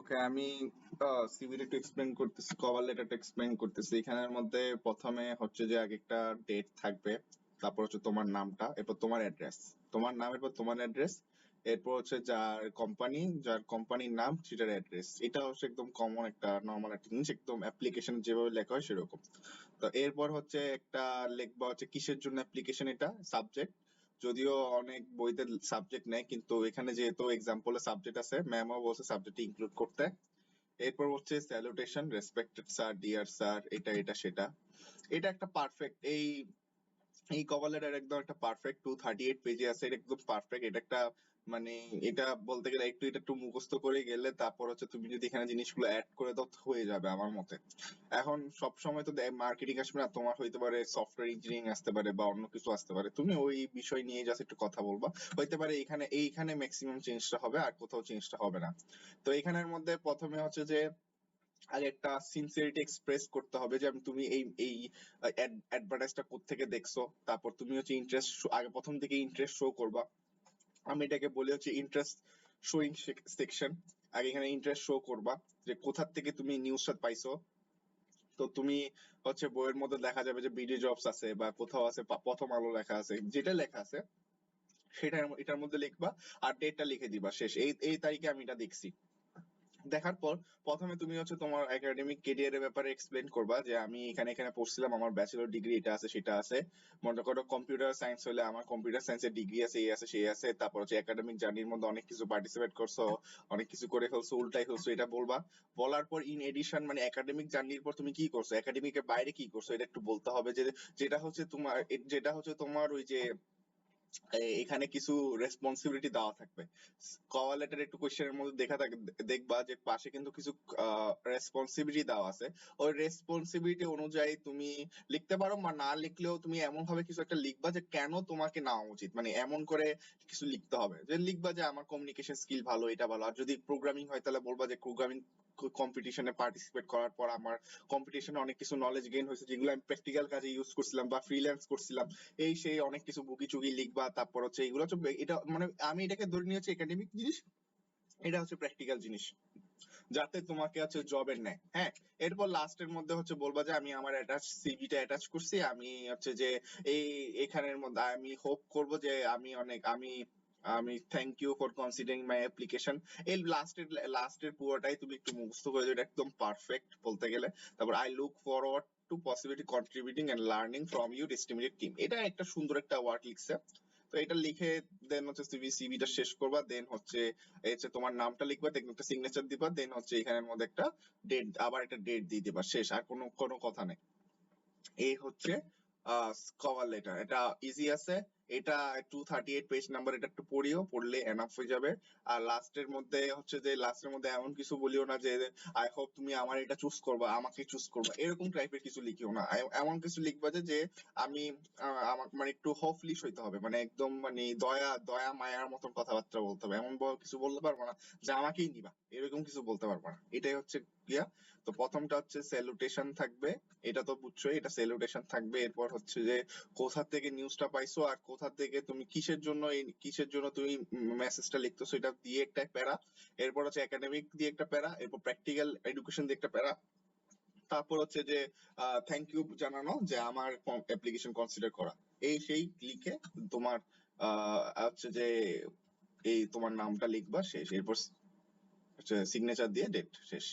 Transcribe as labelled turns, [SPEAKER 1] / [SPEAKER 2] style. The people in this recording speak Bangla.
[SPEAKER 1] ওকে, আমি সিভিটা একটু এক্সপ্লেন করতেছি, কভার লেটারটা এক্সপ্লেন করতেছি। এখানের মধ্যে প্রথমে হচ্ছে যে আগে একটা ডেট থাকবে, তারপর হচ্ছে তোমার নামটা, এরপর তোমার অ্যাড্রেস, তোমার নাম, এরপর তোমার অ্যাড্রেস, এরপর হচ্ছে যার কোম্পানির নাম সেটার অ্যাড্রেস। এটা হচ্ছে একদম কমন একটা নর্মাল একটা জিনিস, একদম অ্যাপ্লিকেশন যেভাবে লেখা হয় সেরকম। তো এরপর হচ্ছে একটা লিখবা হচ্ছে কিসের জন্য অ্যাপ্লিকেশন, এটা সাবজেক্ট। যদিও অনেক বইতে সাবজেক্ট নেই, কিন্তু এখানে যেহেতু এক্সাম্পলে সাবজেক্ট আছে, ম্যামও বলছে সাবজেক্ট ইনক্লুড করতে। এরপর হচ্ছে salutation, respected sir, dear sir, এটা এটা সেটা। এটা একটা পারফেক্ট, এই কভার লেটার একদম একটা পারফেক্ট 238 পেজে আছে, এটা একদম পারফেক্ট। এটা একটা মানে এটা বলতে গেলে এটা একটু মুখস্থ করে গেলে তারপর হচ্ছে তুমি যদি এখানে জিনিসগুলো অ্যাড করে দাও হয়ে যাবে আমার মতে। এখন সব সময় তো মার্কেটিং আসবে না, তোমার হইতে পারে সফটওয়্যার ইঞ্জিনিয়ারিং আসতে পারে বা অন্য কিছু আসতে পারে, তুমি ওই বিষয় নিয়ে জাস্ট একটু কথা বলবা। হইতে পারে এইখানে ম্যাক্সিমাম চেঞ্জটা হবে, আর কোথাও চেঞ্জটা হবে না। তো এখানের মধ্যে প্রথমে হচ্ছে যে আগে একটা সিনসিয়ারিটি এক্সপ্রেস করতে হবে যে তুমি এই এই অ্যাডভার্টাইজটা কোত্থেকে দেখছো, তারপর তুমি হচ্ছে ইন্টারেস্ট আগে প্রথম থেকে ইন্টারেস্ট শো করবা। আমি এটাকে বলি হচ্ছে ইন্টারেস্ট শোয়িং সেকশন। আগে এখানে ইন্টারেস্ট শো করবা যে কোথা থেকে তুমি নিউজটা পাইছো। তো তুমি হচ্ছে বইয়ের মধ্যে দেখা যাবে যে বিডি জবস আছে বা কোথাও আছে প্রথম আলো লেখা আছে, যেটা লেখা আছে সেটা এটার মধ্যে লিখবা, আর ডেটটা লিখে দিবা, শেষ। এই এই তারিখে আমি এটা দেখছি। দেখার পর প্রথমে তুমি হচ্ছে তোমার একাডেমিক কেরিয়ারের ব্যাপারে এক্সপ্লেন করবা যে আমি এখানে এখানে পড়ছিলাম, আমার ব্যাচেলর ডিগ্রি এটা আছে সেটা আছে। মনে করো কম্পিউটার সায়েন্স হলে আমার কম্পিউটার সায়েন্সের ডিগ্রি আছে, এই আছে সেই আছে। তারপর হচ্ছে একাডেমিক জার্নির মধ্যে অনেক কিছু পার্টিসিপেট করছো, অনেক কিছু করে ফেলছো, উল্টাই ফেলছো, এটা বলবা। বলার পর ইন এডিশন মানে একাডেমিক জার্নির পর তুমি কি করছো, একাডেমিকের বাইরে কি করছো, এটা একটু বলতে হবে। যে যেটা হচ্ছে তোমার ওই যে এখানে কিছু রেসপন্সিবিলিটি দেওয়া থাকবে। কভার লেটার একটু কোশ্চেনের মধ্যে দেখবা যে পাশে কিন্তু কিছু রেসপন্সিবিলিটি দেওয়া আছে। ওই রেসপন্সিবিলিটি অনুযায়ী তুমি লিখতে পারো, বা না লিখলেও তুমি এমন ভাবে কিছু একটা লিখবা যে কেন তোমাকে নেওয়া উচিত, মানে এমন করে কিছু লিখতে হবে যে লিখবা যে আমার কমিউনিকেশন স্কিল ভালো, এটা ভালো। আর যদি প্রোগ্রামিং হয় তাহলে বলবা যে প্রোগ্রামিং কম্পিটিশনে পার্টিসিপেট করার পর আমার কম্পিটিশনে অনেক কিছু নলেজ গেইন হয়েছে, যেগুলো আমি প্র্যাকটিক্যাল কাজে ইউজ করছিলাম বা ফ্রিল্যান্স করছিলাম। এই সেই অনেক কিছু বুকি চুকি লিখবা। তারপর হচ্ছে এগুলো হচ্ছে এটা মানে আমি এটাকে ধরে নিয়েছি একাডেমিক জিনিস, এটা হচ্ছে প্র্যাকটিক্যাল জিনিস, যাতে তোমাকে হচ্ছে জবের নেয়। হ্যাঁ, এরপর লাস্টের মধ্যে হচ্ছে বলবা যে আমি আমার সিভিটা অ্যাটাচ করছি, আমি হচ্ছে যে এই এখানের মধ্যে আমি হোপ করব যে আমি অনেক আমি আমি thank you for considering my application. এই লাস্টের পুরোটাই তুমি একটু মুখস্থ করে দিও, এটা একদম পারফেক্ট বলতে গেলে। তারপর I look forward to possibility contributing and learning from your estimated team, এটা একটা সুন্দর একটা ওয়ার্ড লিখছে। তো এটা লিখে দেন হচ্ছে সিভিটা শেষ করবা। দেন হচ্ছে তোমার নামটা লিখবা, দেন একটা সিগনেচার দিবা, দেন হচ্ছে এখানের মধ্যে একটা ডেট, আবার একটা ডেট দিয়ে দিবা, শেষ। আর কোনো কোনো কথা নেই। এই হচ্ছে কভার লেটার, এটা ইজি আছে। এটা 238 পেজ নাম্বার, এটা একটু পড়লে এনাফ হয়ে যাবে। আর লাস্টের মধ্যে এমন কিছু বলিও না যে আই হোপ তুমি আমার এটা চুজ করবা, আমাকে চুজ করবা, এরকম টাইপের কিছু লিখিও না। এমন কিছু লিখবা যে যে আমি আমাকে মানে একটু হোপলিশ হইতে হবে, মানে একদম মানে দয়া দয়া মায়ার মতন কথাবার্তা বলতে হবে। এমন কিছু বলতে পারবো না যে আমাকেই নিবা, এরকম কিছু বলতে পারবো না। এটাই হচ্ছে ইয়া। তো প্রথমটা হচ্ছে স্যালুটেশন থাকবে, এটা তো বুঝছোই, এটা স্যালুটেশন থাকবে। এরপর হচ্ছে যে কোথা থেকে নিউজটা পাইছো আর কোথা থেকে তুমি কিসের জন্য তুমি মেসেজটা লিখতেছো, এটা দিয়ে একটা প্যারা। এরপর হচ্ছে একাডেমিক দিয়ে একটা প্যারা, এরপর প্র্যাকটিক্যাল এডুকেশন দিয়ে একটা প্যারা। তারপর হচ্ছে যে থ্যাংক ইউ জানানো যে আমার অ্যাপ্লিকেশন কনসিডার করা। এই সেই লিখে তোমার হচ্ছে যে এই তোমার নামটা লিখবা, শেষ। এরপর হচ্ছে সিগনেচার দিয়ে ডেট, শেষ।